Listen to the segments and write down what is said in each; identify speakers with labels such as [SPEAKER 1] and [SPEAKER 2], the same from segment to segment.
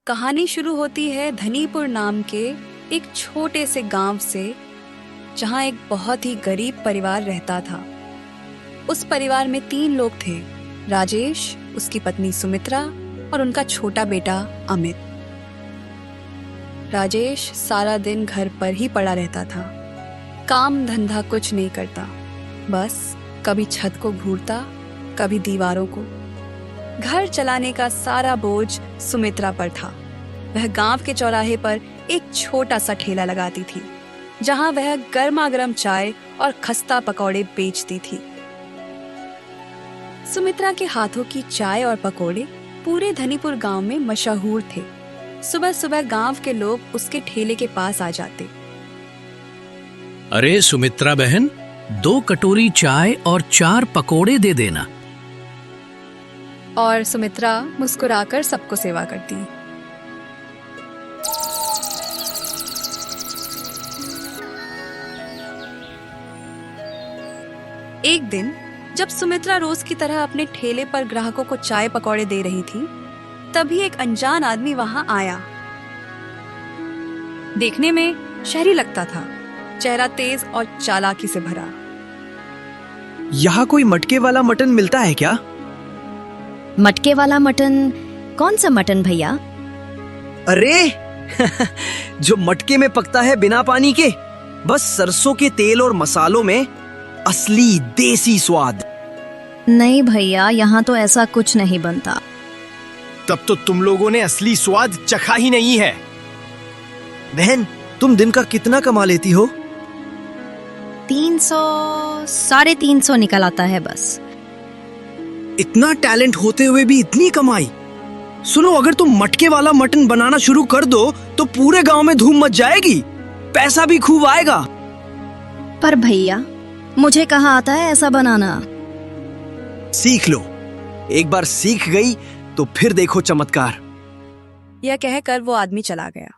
[SPEAKER 1] कहानी शुरू होती है धनीपुर नाम के एक छोटे से गांव से, जहां एक बहुत ही गरीब परिवार रहता था। उस परिवार में 3 लोग थे, राजेश, उसकी पत्नी सुमित्रा और उनका छोटा बेटा अमित। राजेश सारा दिन घर पर ही पड़ा रहता था, काम धंधा कुछ नहीं करता, बस कभी छत को घूरता, कभी दीवारों को। घर चलाने का सारा बोझ सुमित्रा पर था। वह गांव के चौराहे पर एक छोटा सा ठेला लगाती थी, जहां वह गर्मा गर्म चाय और खस्ता पकौड़े बेचती थी। सुमित्रा के हाथों की चाय और पकौड़े पूरे धनीपुर गांव में मशहूर थे। सुबह सुबह गांव के लोग उसके ठेले के पास आ जाते।
[SPEAKER 2] अरे सुमित्रा बहन, 2 कटोरी चाय और 4 पकोड़े दे देना।
[SPEAKER 1] और सुमित्रा मुस्कुराकर सबको सेवा करती। एक दिन जब सुमित्रा रोज की तरह अपने ठेले पर ग्राहकों को चाय पकौड़े दे रही थी, तभी एक अनजान आदमी वहां आया। देखने में शहरी लगता था, चेहरा तेज और चालाकी से भरा।
[SPEAKER 3] यहाँ कोई मटके वाला मटन मिलता है क्या?
[SPEAKER 4] मटके वाला मटन? कौन सा मटन भैया?
[SPEAKER 3] अरे जो मटके में पकता है बिना पानी के, बस सरसों के तेल और मसालों में असली देसी स्वाद।
[SPEAKER 4] नहीं भैया, यहाँ तो ऐसा कुछ नहीं बनता।
[SPEAKER 3] तब तो तुम लोगों ने असली स्वाद चखा ही नहीं है। बहन, तुम दिन का कितना कमा लेती हो?
[SPEAKER 4] 300, 350 निकल आता है बस।
[SPEAKER 3] इतना टैलेंट होते हुए भी इतनी कमाई? सुनो, अगर तुम मटके वाला मटन बनाना शुरू कर दो तो पूरे गांव में धूम मच जाएगी, पैसा भी खूब आएगा।
[SPEAKER 4] पर भैया, मुझे कहाँ आता है ऐसा बनाना?
[SPEAKER 3] सीख लो, एक बार सीख गई तो फिर देखो चमत्कार।
[SPEAKER 1] यह कहकर वो आदमी चला गया।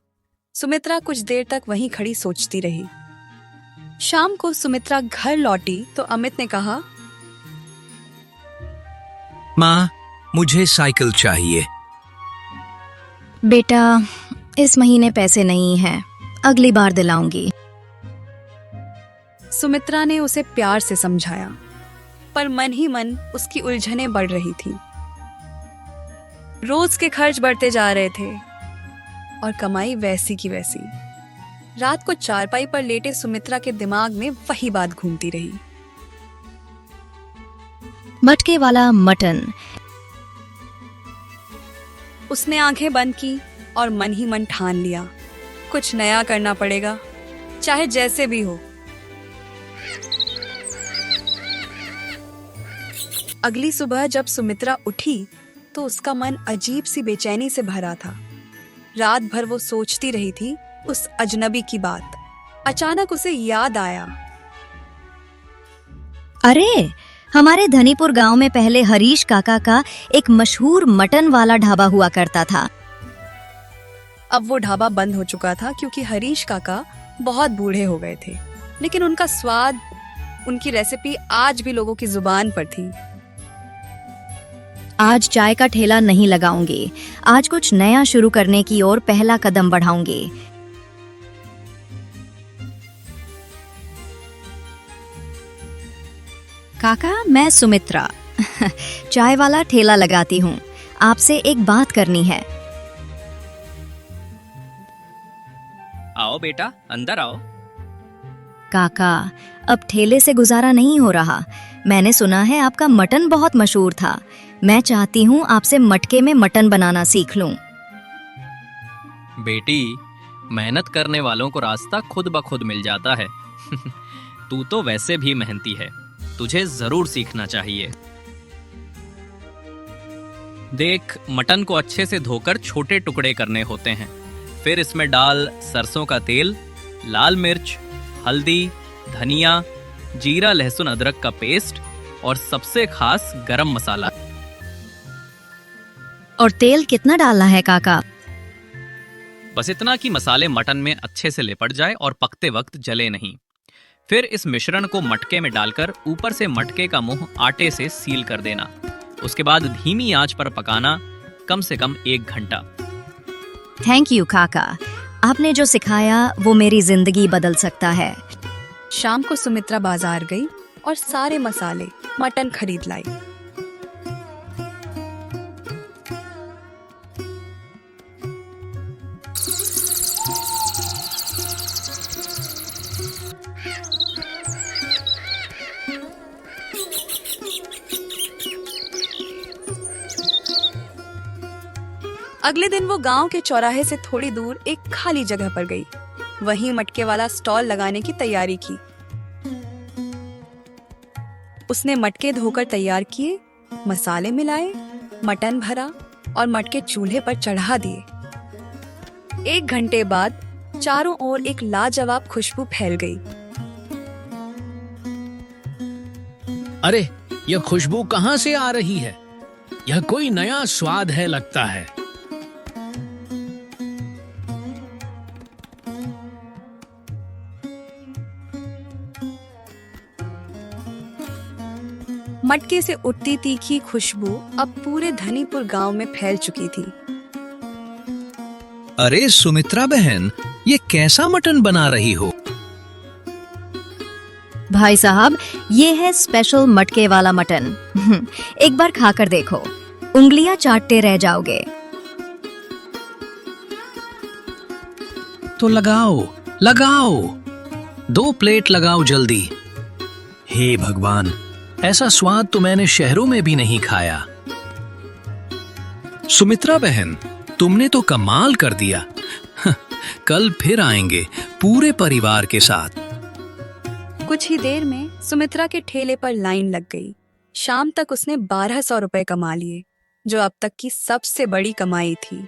[SPEAKER 1] सुमित्रा कुछ देर तक वहीं खड़ी सोचती रही। शाम को सुमित्रा घर लौटी तो अमित ने कहा,
[SPEAKER 2] माँ, मुझे साइकिल चाहिए।
[SPEAKER 4] बेटा, इस महीने पैसे नहीं हैं, अगली बार दिलाऊंगी।
[SPEAKER 1] सुमित्रा ने उसे प्यार से समझाया, पर मन ही मन उसकी उलझनें बढ़ रही थी। रोज के खर्च बढ़ते जा रहे थे और कमाई वैसी की वैसी। रात को चारपाई पर लेटे सुमित्रा के दिमाग में वही बात घूमती रही।
[SPEAKER 4] मटके वाला मटन।
[SPEAKER 1] उसने आंखें बंद की और मन ही मन ठान लिया, कुछ नया करना पड़ेगा, चाहे जैसे भी हो। अगली सुबह जब सुमित्रा उठी तो उसका मन अजीब सी बेचैनी से भरा था। रात भर वो सोचती रही थी उस अजनबी की बात। अचानक उसे याद आया,
[SPEAKER 4] अरे, हमारे धनीपुर गांव में पहले हरीश काका का एक मशहूर मटन वाला ढाबा हुआ करता था।
[SPEAKER 1] अब वो ढाबा बंद हो चुका था क्योंकि हरीश काका बहुत बूढ़े हो गए थे, लेकिन उनका स्वाद, उनकी रेसिपी आज भी लोगों की जुबान पर थी।
[SPEAKER 4] आज चाय का ठेला नहीं लगाऊंगी, आज कुछ नया शुरू करने की ओर पहला कदम बढ़ाऊंगी। काका, मैं सुमित्रा चाय वाला ठेला लगाती हूँ, आपसे एक बात करनी है।
[SPEAKER 5] आओ बेटा, अंदर आओ।
[SPEAKER 4] काका, अब ठेले से गुजारा नहीं हो रहा। मैंने सुना है आपका मटन बहुत मशहूर था। मैं चाहती हूँ आपसे मटके में मटन बनाना सीख लूं।
[SPEAKER 5] बेटी, मेहनत करने वालों को रास्ता खुद ब खुद मिल जाता है। तू तो वैसे भी मेहनती है, तुझे जरूर सीखना चाहिए। देख, मटन को अच्छे से धोकर छोटे टुकड़े करने होते हैं। फिर इसमें डाल सरसों का तेल, लाल मिर्च, हल्दी, धनिया, जीरा, लहसुन, अदरक का पेस्ट और सबसे खास गरम मसाला।
[SPEAKER 4] और तेल कितना डालना है काका?
[SPEAKER 5] बस इतना कि मसाले मटन में अच्छे से लिपट जाए और पकते वक्त जले नहीं। फिर इस मिश्रण को मटके में डालकर ऊपर से मटके का मुंह आटे से सील कर देना। उसके बाद धीमी आंच पर पकाना, कम से कम 1 घंटा।
[SPEAKER 4] थैंक यू काका, आपने जो सिखाया वो मेरी जिंदगी बदल सकता है।
[SPEAKER 1] शाम को सुमित्रा बाजार गई और सारे मसाले मटन खरीद लाई। अगले दिन वो गांव के चौराहे से थोड़ी दूर एक खाली जगह पर गई। वहीं मटके वाला स्टॉल लगाने की तैयारी की। उसने मटके धोकर तैयार किए, मसाले मिलाए, मटन भरा और मटके चूल्हे पर चढ़ा दिए। 1 घंटे बाद चारों ओर एक लाजवाब खुशबू फैल गई।
[SPEAKER 2] अरे, यह खुशबू कहाँ से आ रही है? यह कोई नया स्वाद है लगता है।
[SPEAKER 1] मटके से उठती तीखी खुशबू अब पूरे धनीपुर गांव में फैल चुकी थी।
[SPEAKER 2] अरे सुमित्रा बहन, ये कैसा मटन बना रही हो?
[SPEAKER 4] भाई साहब, ये है स्पेशल मटके वाला मटन। एक बार खाकर देखो, उंगलियां चाटते रह जाओगे।
[SPEAKER 2] तो लगाओ लगाओ, 2 प्लेट लगाओ जल्दी। हे भगवान, ऐसा स्वाद तो मैंने शहरों में भी नहीं खाया। सुमित्रा बहन, तुमने तो कमाल कर दिया। कल फिर आएंगे पूरे परिवार के साथ।
[SPEAKER 1] कुछ ही देर में सुमित्रा के ठेले पर लाइन लग गई। शाम तक उसने 1200 रुपए कमा लिए, जो अब तक की सबसे बड़ी कमाई थी।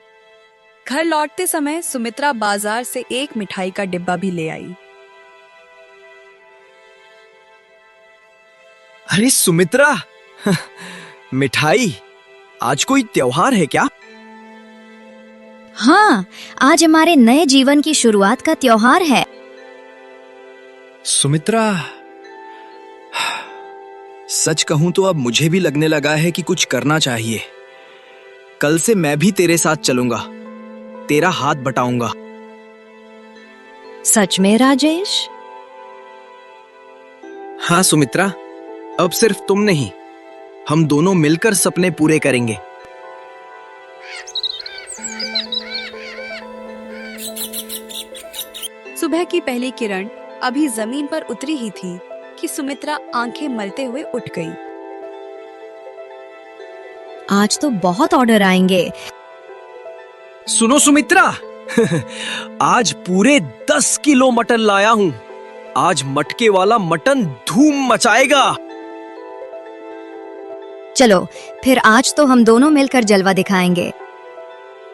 [SPEAKER 1] घर लौटते समय सुमित्रा बाजार से एक मिठाई का डिब्बा भी ले आई।
[SPEAKER 3] अरे सुमित्रा, मिठाई, आज कोई त्योहार है क्या?
[SPEAKER 4] हाँ, आज हमारे नए जीवन की शुरुआत का त्योहार है।
[SPEAKER 3] सुमित्रा, सच कहूं तो अब मुझे भी लगने लगा है कि कुछ करना चाहिए। कल से मैं भी तेरे साथ चलूंगा, तेरा हाथ बटाऊंगा।
[SPEAKER 4] सच में राजेश?
[SPEAKER 3] हाँ सुमित्रा, अब सिर्फ तुम नहीं, हम दोनों मिलकर सपने पूरे करेंगे।
[SPEAKER 1] सुबह की पहली किरण अभी जमीन पर उतरी ही थी कि सुमित्रा आंखें मलते हुए उठ गई।
[SPEAKER 4] आज तो बहुत ऑर्डर आएंगे।
[SPEAKER 3] सुनो सुमित्रा, आज पूरे 10 किलो मटन लाया हूं। आज मटके वाला मटन धूम मचाएगा।
[SPEAKER 4] चलो, फिर आज तो हम दोनों मिलकर जलवा दिखाएंगे।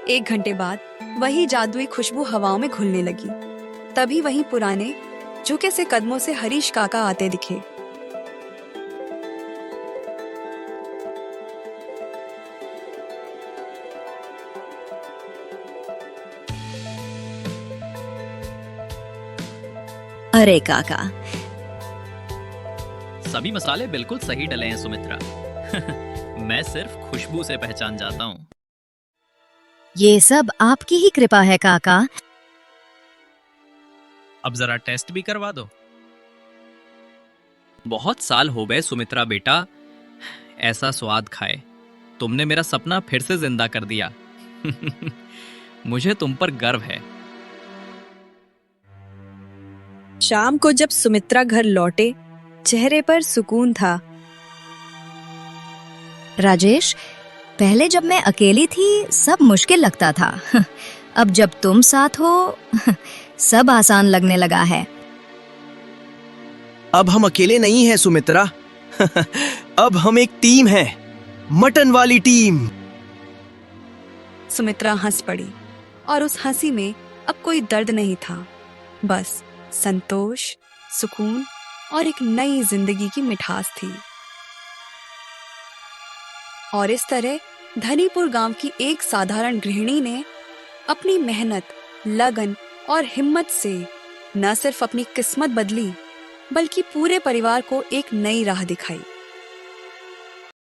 [SPEAKER 1] 1 घंटे बाद वही जादुई खुशबू हवाओं में घुलने लगी। तभी वहीं पुराने झुके से कदमों से हरीश काका आते दिखे।
[SPEAKER 4] अरे काका,
[SPEAKER 5] सभी मसाले बिल्कुल सही डले हैं सुमित्रा। मैं सिर्फ खुशबू से पहचान जाता हूँ।
[SPEAKER 4] ये सब आपकी ही कृपा है काका।
[SPEAKER 5] अब जरा टेस्ट भी करवा दो। बहुत साल हो गए सुमित्रा बेटा, ऐसा स्वाद खाए। तुमने मेरा सपना फिर से जिंदा कर दिया। मुझे तुम पर गर्व है।
[SPEAKER 1] शाम को जब सुमित्रा घर लौटे, चेहरे पर सुकून था।
[SPEAKER 4] राजेश, पहले जब मैं अकेली थी सब मुश्किल लगता था। अब जब तुम साथ हो सब आसान लगने लगा है।
[SPEAKER 3] अब हम अकेले नहीं हैं सुमित्रा। अब हम एक टीम है, मटन वाली टीम।
[SPEAKER 1] सुमित्रा हंस पड़ी और उस हंसी में अब कोई दर्द नहीं था, बस संतोष, सुकून और एक नई जिंदगी की मिठास थी। और इस तरह धनीपुर गांव की एक साधारण गृहिणी ने अपनी मेहनत, लगन और हिम्मत से न सिर्फ अपनी किस्मत बदली, बल्कि पूरे परिवार को एक नई राह दिखाई।